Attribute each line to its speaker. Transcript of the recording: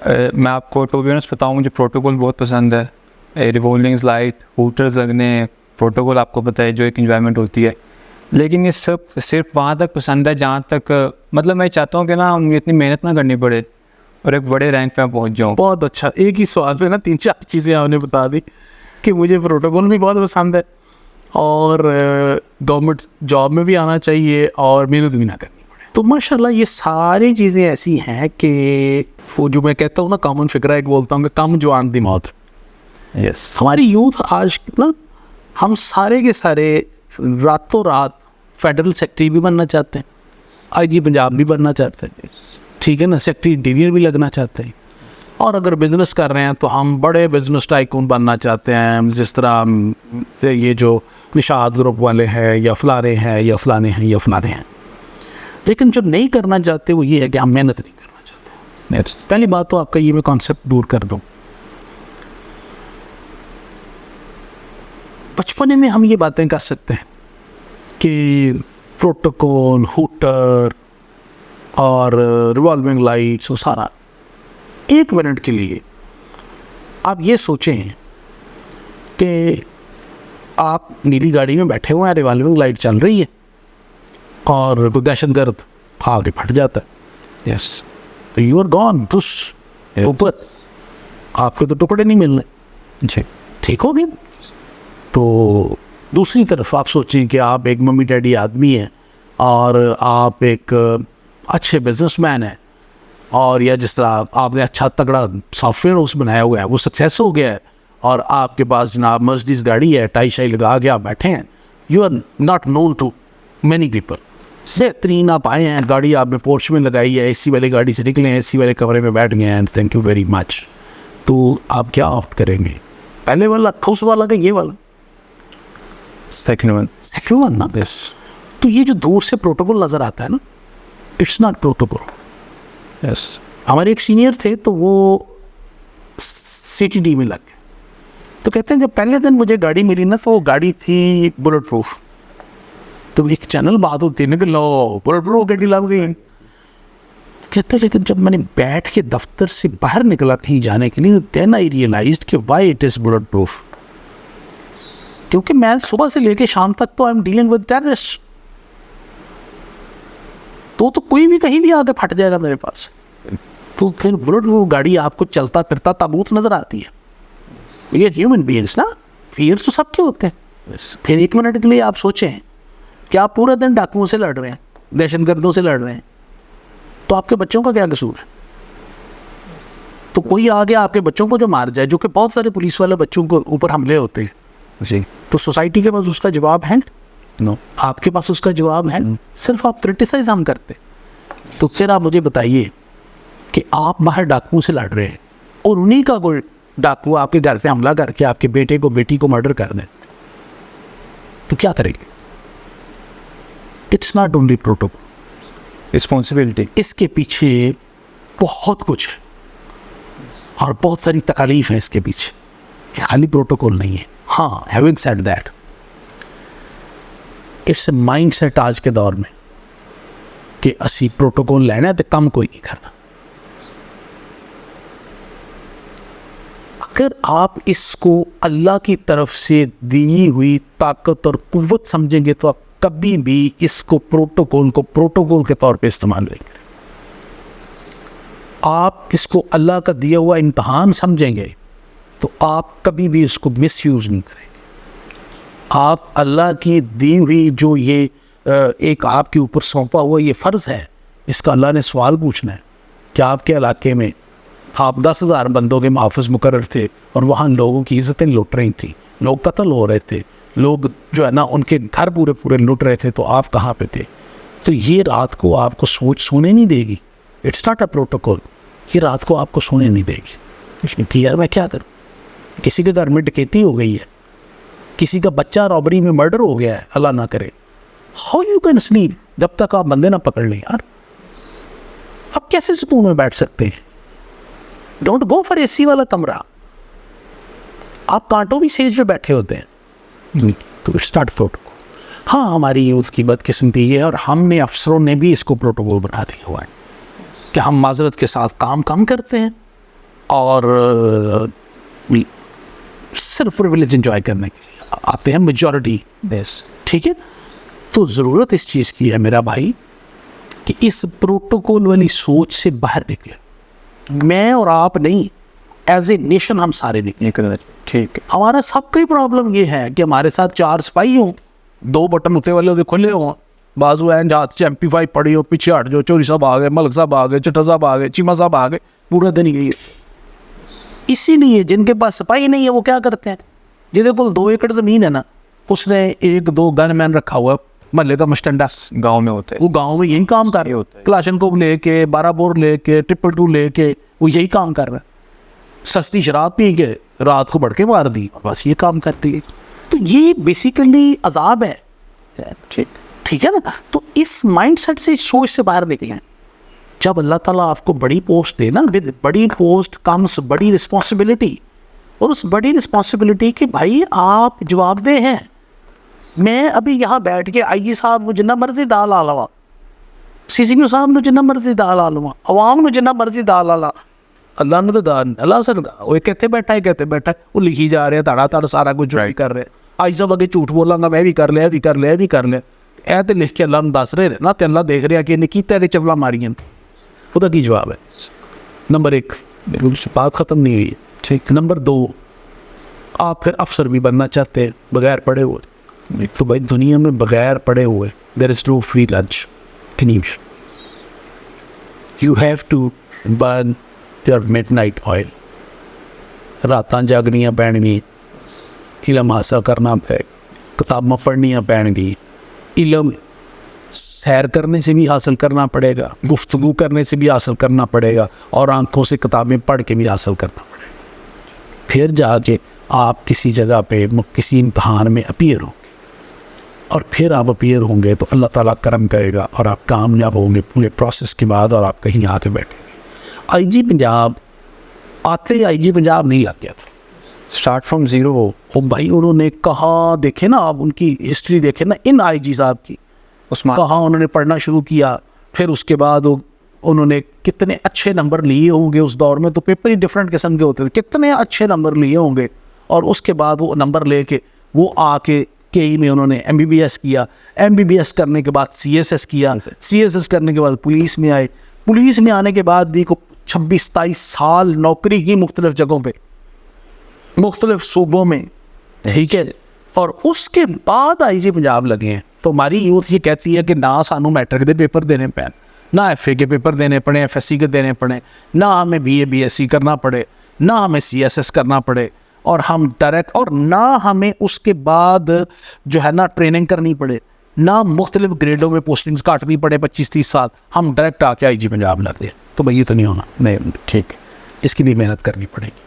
Speaker 1: मैं आपको to be honest बताऊँ, मुझे प्रोटोकॉल बहुत पसंद है। रिवॉल्विंग लाइट, हूटर्स लगने, प्रोटोकॉल आपको पता है जो एक इन्जॉयमेंट होती है। लेकिन ये सब सिर्फ वहाँ तक पसंद है जहाँ तक मतलब मैं चाहता हूँ कि ना मुझे इतनी मेहनत ना करनी पड़े और एक बड़े रैंक पे पहुँच जाऊँ।
Speaker 2: बहुत अच्छा, एक ही सवाल पे ना 3-4 चीज़ें आपने बता दी कि मुझे प्रोटोकॉल भी बहुत पसंद है और गवर्नमेंट जॉब में भी आना चाहिए और मेहनत भी ना करनी पड़े। तो माशाल्लाह ये सारी चीज़ें ऐसी हैं कि वो जो मैं कहता हूँ ना कॉमन फिक्रा एक बोलता हूँ कि कम जो आन दी मौत।
Speaker 1: यस,
Speaker 2: हमारी यूथ आज ना हम सारे के सारे रातों रात फेडरल सेक्रेटरी भी बनना चाहते हैं, आईजी पंजाब भी बनना चाहते हैं, ठीक है ना, सेक्रेटरी इंटीरियर भी लगना चाहते हैं, और अगर बिज़नेस कर रहे हैं तो हम बड़े बिज़नेस टाइकून बनना चाहते हैं, जिस तरह ये जो निशाद ग्रुप वाले हैं या फलाने हैं या फलाने हैं या फलाने हैं। लेकिन जो नहीं करना चाहते वो ये है कि हम मेहनत नहीं करना चाहते। पहली बात तो आपका ये मैं कॉन्सेप्ट दूर कर दूँ। बचपने में हम ये बातें कर सकते हैं कि प्रोटोकॉल, हूटर और रिवॉल्विंग लाइट्स वो सारा, 1 मिनट के लिए आप ये सोचें कि आप नीली गाड़ी में बैठे हुए हैं, रिवॉल्विंग लाइट चल रही है और कोई दहशतगर्द आगे फट जाता है।
Speaker 1: यस,
Speaker 2: तो यू आर गॉन, पुश ऊपर, आपके तो टुकड़े नहीं मिल रहे।
Speaker 1: जी,
Speaker 2: ठीक हो गया। तो दूसरी तरफ आप सोचें कि आप एक मम्मी डैडी आदमी हैं और आप एक अच्छे बिजनेसमैन हैं, और या जिस तरह आपने अच्छा तगड़ा सॉफ्टवेयर हाउस बनाया हुआ है वो सक्सेस हो गया है और आपके पास जनाब मर्सिडीज गाड़ी है, टाई शाई लगा के आप बैठे हैं, you are not known to many people. बेहतरीन आप आए हैं, गाड़ी आपने पोर्च में लगाई है, एसी वाली गाड़ी से निकले हैं, एसी वाले कमरे में बैठ गए हैं, थैंक यू वेरी मच। तो आप क्या ऑप्ट करेंगे, पहले वाला ठोस वाला कि ये वाला?
Speaker 1: सेकंड वन
Speaker 2: ना। तो ये जो दूर से प्रोटोकॉल नज़र आता है ना, इट्स नॉट प्रोटोकॉल।
Speaker 1: यस,
Speaker 2: हमारे एक सीनियर थे तो वो CTD में लग गए। तो कहते हैं जब पहले दिन मुझे गाड़ी मिली ना तो वो गाड़ी थी बुलेट प्रूफ। तो एक चैनल बात होती है ना कि लो बुलेट प्रूफ गाड़ी लग गई। तो कहते हैं लेकिन जब मैंने बैठ के दफ्तर से बाहर निकला कहीं जाने के लिए, देन आई रियलाइज्ड कि why it is bullet proof. क्योंकि मैं सुबह से लेके शाम तक तो I am dealing with terrorist. तो कोई भी कहीं भी आके फट जाएगा मेरे पास। तो फिर बुलेट वो गाड़ी आपको चलता फिरता ताबूत नज़र आती है। ये ह्यूमन बीइंग्स ना, फियर्स तो सबके होते हैं। फिर 1 मिनट के लिए आप सोचें कि आप पूरा दिन डाकुओं से लड़ रहे हैं, दहशतगर्दों से लड़ रहे हैं, तो आपके बच्चों का क्या कसूर है? तो कोई आगे आपके बच्चों को जो मार जाए, जो कि बहुत सारे पुलिस वाले बच्चों को ऊपर हमले होते हैं
Speaker 1: जी,
Speaker 2: तो सोसाइटी के पास उसका जवाब है?
Speaker 1: नो,
Speaker 2: आपके पास उसका जवाब है? सिर्फ आप क्रिटिसाइज हम करते। तो फिर आप मुझे बताइए कि आप बाहर डाकुओं से लड़ रहे हैं और उन्हीं का कोई डाकू आपके घर से हमला करके आपके बेटे को बेटी को मर्डर कर दें, तो क्या करेंगे? It's not only protocol,
Speaker 1: responsibility,
Speaker 2: इसके पीछे बहुत कुछ है और बहुत सारी तकालीफ है इसके पीछे, ये खाली प्रोटोकॉल नहीं है। हाँ, having said that, it's a mind set आज के दौर में कि असी प्रोटोकॉल लेना है तो कम कोई नहीं करना। अगर आप इसको अल्लाह की तरफ से दी हुई ताकत और कुव्वत समझेंगे तो आप कभी भी इसको प्रोटोकॉल के तौर पे इस्तेमाल नहीं करें। आप इसको अल्लाह का दिया हुआ इम्तहान समझेंगे तो आप कभी भी इसको मिसयूज़ नहीं करेंगे। आप अल्लाह की दी हुई जो ये एक आपके ऊपर सौंपा हुआ ये फ़र्ज़ है जिसका अल्लाह ने सवाल पूछना है कि आपके इलाके में आप 10,000 बंदों के मुहाफ़िज़ मुकर्रर थे और वहाँ लोगों की इज़्ज़तें लुट रही थी, लोग कत्ल हो रहे थे, लोग जो है ना उनके घर पूरे लुट रहे थे, तो आप कहाँ पे थे? तो ये रात को आपको सोने नहीं देगी। It's not a protocol. ये रात को आपको सोने नहीं देगी कि यार मैं क्या करूँ, किसी के घर में डकैती हो गई है, किसी का बच्चा रॉबरी में मर्डर हो गया है, अल्लाह ना करे। हाउ यू कैन स्लीप जब तक आप बंदे ना पकड़ लें? यार आप कैसे सुकून में बैठ सकते हैं? डोंट गो फॉर एसी वाला कमरा। आप कांटों भी सेज पे बैठे होते हैं। तो इट्स नॉट प्रोटोकॉल। हाँ, हमारी यूथ की बदकिस्मती है और हमने अफसरों ने भी इसको प्रोटोकॉल बना दिया हुआ है कि हम माजरत के साथ काम कम करते हैं और सिर्फ प्रिविलेज एंजॉय करने के लिए आते हैं मेजॉरिटी।
Speaker 1: यस,
Speaker 2: ठीक है, तो ज़रूरत इस चीज़ की है मेरा भाई कि इस प्रोटोकॉल वाली सोच से बाहर निकले। मैं और आप नहीं, एज ए नेशन हम सारे निकले।
Speaker 1: निकलना ठीक है।
Speaker 2: हमारा सबका ही प्रॉब्लम ये है कि हमारे साथ 4 सिपाही हों, 2 बटन होते वाले होते खुले हों, बाजू एंड हाथ से MP5 पड़ी हो, पीछे हट जो, चौधरी साहब आ गए, मलिक साहब आ गए, चट्टा साहब आ गए, चीमा साहब आ गए, पूरा दिन यही है। इसीलिए जिनके पास सिपाही नहीं है वो क्या करते हैं, जिसके को 2 एकड़ ज़मीन है ना, उसने 1-2 गनमैन रखा हुआ, महल्ले का मस्टंडा,
Speaker 1: गांव में होते हैं,
Speaker 2: वो गांव में यही काम कर रहे होते हैं, क्लाशनकोव लेके, 12 बोर लेके, 222 लेके, वो यही काम कर रहा है। सस्ती शराब पी के रात को बढ़के मार दी और बस ये काम करती है। तो ये बेसिकली अजाब है। ठीक है ना। तो इस माइंडसेट से, इस सोच से बाहर निकलें। जब अल्लाह ताला आपको बड़ी पोस्ट दे ना, विद बड़ी पोस्ट कम्स बड़ी रिस्पॉन्सिबिलिटी, और उस बड़ी रिस्पॉन्सिबिलिटी की भाई आप जवाबदेह हैं। मैं अभी यहाँ बैठ के IG साहब को जिन्ना मर्जी दाल आ लवा, CCP साहब ने जिन्ना मर्जी दाल आ लवा, अवाम ने जिन्ना मर्जी दाल आ ला, अल्लाह ने तो दाल अल्लाह सकता। वो कहते बैठा है, वो लिखी जा रहे हैं ताड़ा ताड़ सारा कुछ जो कर रहे हैं। IG साहब अगे झूठ बोलांगा, मैं भी कर लिया, भी कर लिया, भी कर लिया, ऐ तो लिख के अल्लाह ने दस रहे ना, तो अल्लाह देख रहा कि इन्हें कीता कि चवला मारियां, ਉਹਦਾ ਕੀ जवाब है। नंबर 1 बिल्कुल बात ख़त्म नहीं हुई है। ठीक। नंबर 2, आप फिर अफसर भी बनना चाहते हैं बगैर पढ़े हुए, तो भाई दुनिया में बगैर पढ़े हुए there is no free lunch anywhere. You have to burn your midnight oil, रातां जागनियां पैणगी, इलम हासिल करना पड़ेगा, किताबां पढ़नियां पैणगी, इलम सैर करने से भी हासिल करना पड़ेगा, गुफ्तगू करने से भी हासिल करना पड़ेगा, और आंखों से किताबें पढ़ के भी हासिल करना पड़ेगा। फिर जाके आप किसी जगह पे किसी इम्तहान में अपीयर होंगे, और फिर आप अपीयर होंगे तो अल्लाह ताला करम करेगा और आप कामयाब होंगे पूरे प्रोसेस के बाद, और आप कहीं आके बैठेंगे। IG पंजाब आते ही IG पंजाब नहीं लग गया था,
Speaker 1: स्टार्ट फ्रॉम ज़ीरो।
Speaker 2: वो भाई उन्होंने कहाँ देखे ना, आप उनकी हिस्ट्री देखे ना, इन IG साहब की, कहाँ उन्होंने पढ़ना शुरू किया, फिर उसके बाद उन्होंने कितने अच्छे नंबर लिए होंगे। उस दौर में तो पेपर ही डिफरेंट किस्म के होते थे, कितने अच्छे नंबर लिए होंगे, और उसके बाद वो नंबर लेके वो आके KE में उन्होंने MBBS किया, MBBS करने के बाद CSS किया, CSS करने के बाद पुलिस में आए, पुलिस में आने के बाद भी को 26-27 साल नौकरी की मुख्तलिफ जगहों पे, मुख्तलिफ सूबों में। ठीक है, और उसके बाद IG पंजाब लगे हैं। तो हमारी यूथ ये कहती है कि ना सानू मैट्रिक के पेपर देने पैन, ना FA के पेपर देने पड़े, FSC के देने पड़े, ना हमें BA BSc करना पड़े, ना हमें CSS करना पड़े, और हम डायरेक्ट, और ना हमें उसके बाद जो है ना ट्रेनिंग करनी पड़े, ना मुख्तलिफ ग्रेडों में पोस्टिंग्स काटनी पड़े 25-30 साल, हम डायरेक्ट आके IG पंजाब लाते हैं। तो भाई ये तो नहीं होना, नहीं ठीक, इसके लिए मेहनत करनी पड़ेगी।